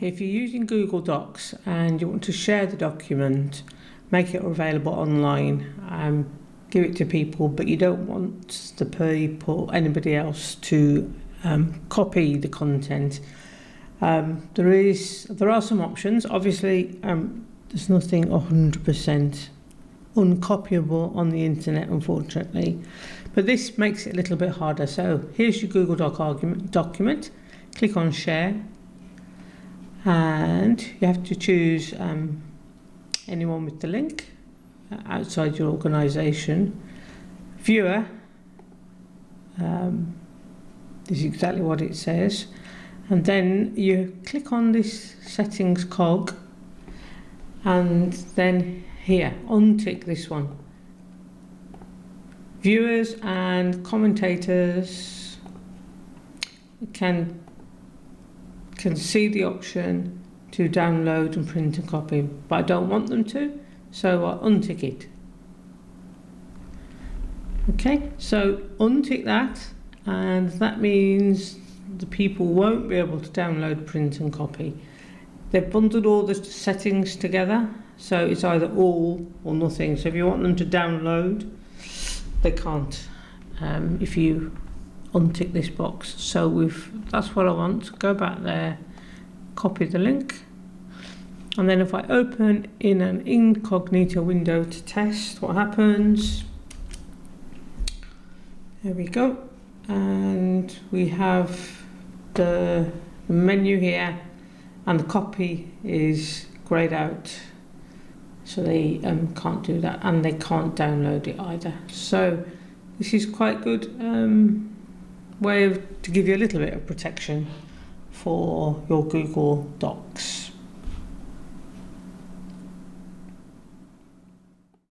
if you're using Google Docs and you want to share the document, make it available online, give it to people, but you don't want anybody else to copy the content, there are some options. Obviously, there's nothing 100% uncopyable on the internet, unfortunately, but this makes it a little bit harder. So here's your Google document. Click on share, and you have to choose anyone with the link outside your organization. Viewer, this is exactly what it says, and then you click on this settings cog, and then here untick this one. Viewers and commentators can see the option to download and print and copy, but I don't want them to, so I untick it. Okay, so untick that, and that means the people won't be able to download, print and copy. They've bundled all the settings together, so it's either all or nothing. So if you want them to download, they can't if you untick this box. So that's what I want. Go back there, copy the link, and then if I open in an incognito window to test what happens, there we go, and we have the menu here, and the copy is grayed out, so they can't do that, and they can't download it either. So this is quite good way to give you a little bit of protection for your Google Docs.